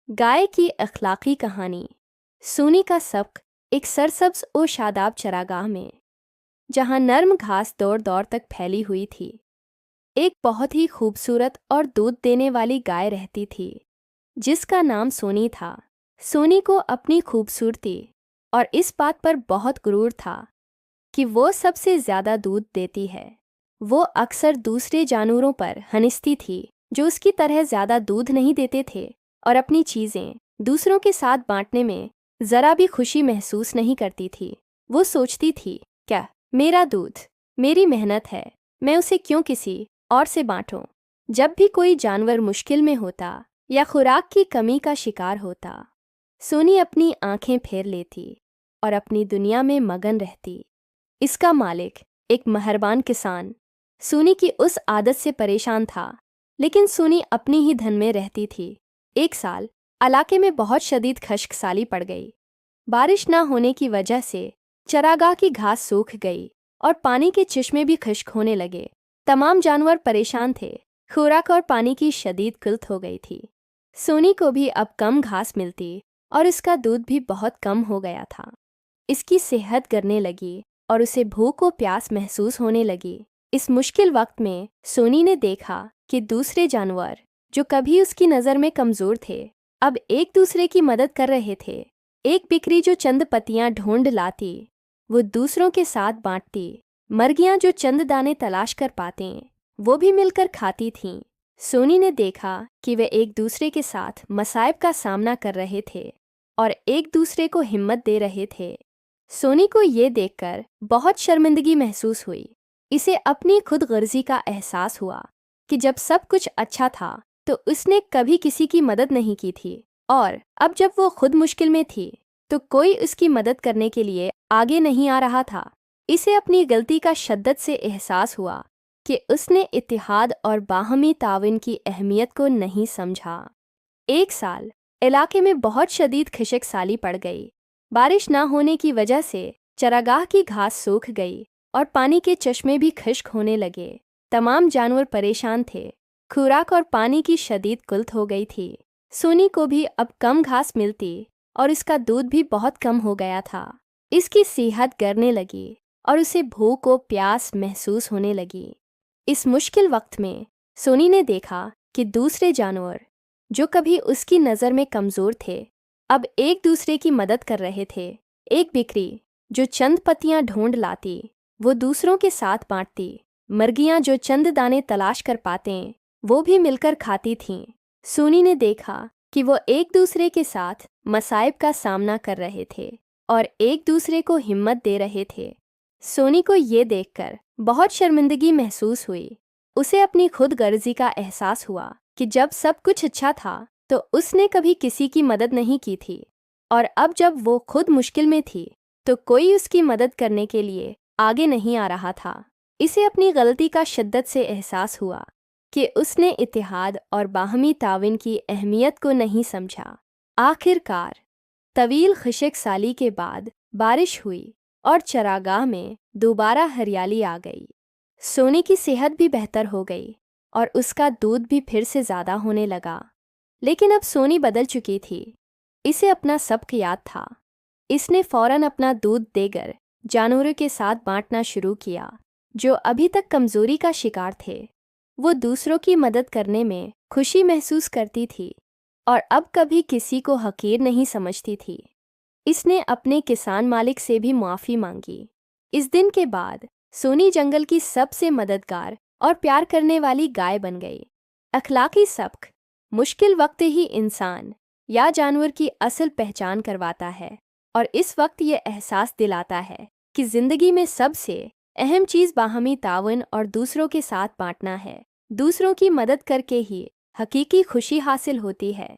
गाय की अखलाकी कहानी। सोनी का सबक एक सरसब्ज और शादाब चरागाह में, जहां नर्म घास दौड़ दौड़ तक फैली हुई थी, एक बहुत ही खूबसूरत और दूध देने वाली गाय रहती थी जिसका नाम सोनी था। सोनी को अपनी खूबसूरती और इस बात पर बहुत गुरूर था कि वो सबसे ज़्यादा दूध देती है। वो अक्सर दूसरे जानवरों पर हंसती थी जो उसकी तरह ज़्यादा दूध नहीं देते थे और अपनी चीज़ें दूसरों के साथ बांटने में ज़रा भी खुशी महसूस नहीं करती थी। वो सोचती थी, क्या मेरा दूध मेरी मेहनत है, मैं उसे क्यों किसी और से बांटूं। जब भी कोई जानवर मुश्किल में होता या खुराक की कमी का शिकार होता, सोनी अपनी आंखें फेर लेती और अपनी दुनिया में मगन रहती। इसका मालिक, एक मेहरबान किसान, सोनी की उस आदत से परेशान था, लेकिन सोनी अपनी ही धन में रहती थी। एक साल इलाके में बहुत शदीद खश्कसाली पड़ गई। बारिश ना होने की वजह से चरागाह की घास सूख गई और पानी के चश्मे भी खुश्क होने लगे। तमाम जानवर परेशान थे। खुराक और पानी की शदीद किल्लत हो गई थी। सोनी को भी अब कम घास मिलती और इसका दूध भी बहुत कम हो गया था। इसकी सेहत गिरने लगी और उसे भूख और प्यास महसूस होने लगी। इस मुश्किल वक्त में सोनी ने देखा कि दूसरे जानवर जो कभी उसकी नज़र में कमज़ोर थे, अब एक दूसरे की मदद कर रहे थे। एक बिक्री जो चंद पत्तियां ढूंढ लाती, वो दूसरों के साथ बांटती। मुर्गियां जो चंद दाने तलाश कर पाते, वो भी मिलकर खाती थीं। सोनी ने देखा कि वे एक दूसरे के साथ मसाइब का सामना कर रहे थे और एक दूसरे को हिम्मत दे रहे थे। सोनी को ये देखकर बहुत शर्मिंदगी महसूस हुई। इसे अपनी खुद गर्जी का एहसास हुआ कि जब सब कुछ अच्छा था तो उसने कभी किसी की मदद नहीं की थी, और अब जब वो खुद मुश्किल में थी तो कोई उसकी मदद करने के लिए आगे नहीं आ रहा था। इसे अपनी गलती का शिद्दत से एहसास हुआ कि उसने इत्तेहाद और बाहमी ताउन की अहमियत को नहीं समझा। एक साल इलाके में बहुत शदीद खिशकसाली पड़ गई। बारिश ना होने की वजह से चरागाह की घास सूख गई और पानी के चश्मे भी खुश्क होने लगे। तमाम जानवर परेशान थे। खुराक और पानी की शदीद किल्लत हो गई थी। सोनी को भी अब कम घास मिलती और इसका दूध भी बहुत कम हो गया था। इसकी सेहत गिरने लगी और उसे भूख और प्यास महसूस होने लगी। इस मुश्किल वक्त में सोनी ने देखा कि दूसरे जानवर जो कभी उसकी नज़र में कमज़ोर थे, अब एक दूसरे की मदद कर रहे थे। एक बिक्री जो चंद पत्तियां ढूंढ लाती, वो दूसरों के साथ बांटती। मुर्गियां जो चंद दाने तलाश कर पाते, वो भी मिलकर खाती थीं। सोनी ने देखा कि वो एक दूसरे के साथ मसाइब का सामना कर रहे थे और एक दूसरे को हिम्मत दे रहे थे। सोनी को ये देखकर बहुत शर्मिंदगी महसूस हुई। उसे अपनी खुद गर्जी का एहसास हुआ कि जब सब कुछ अच्छा था तो उसने कभी किसी की मदद नहीं की थी, और अब जब वो खुद मुश्किल में थी तो कोई उसकी मदद करने के लिए आगे नहीं आ रहा था। इसे अपनी गलती का शिद्दत से एहसास हुआ कि उसने इत्तेहाद और बाहमी ताउन की अहमियत को नहीं समझा। आखिरकार तवील खिशकसाली के बाद बारिश हुई और चरागाह में दोबारा हरियाली आ गई। सोनी की सेहत भी बेहतर हो गई और उसका दूध भी फिर से ज़्यादा होने लगा। लेकिन अब सोनी बदल चुकी थी। इसे अपना सबक याद था। इसने फौरन अपना दूध देकर जानवरों के साथ बांटना शुरू किया जो अभी तक कमज़ोरी का शिकार थे। वो दूसरों की मदद करने में खुशी महसूस करती थी और अब कभी किसी को हकीर नहीं समझती थी। इसने अपने किसान मालिक से भी माफ़ी मांगी। इस दिन के बाद सोनी जंगल की सबसे मददगार और प्यार करने वाली गाय बन गई। अखलाकी सबक: मुश्किल वक्त ही इंसान या जानवर की असल पहचान करवाता है, और इस वक्त ये एहसास दिलाता है कि ज़िंदगी में सबसे अहम चीज़ बाहमी ताउन और दूसरों के साथ बांटना है। दूसरों की मदद करके ही हकीकी खुशी हासिल होती है।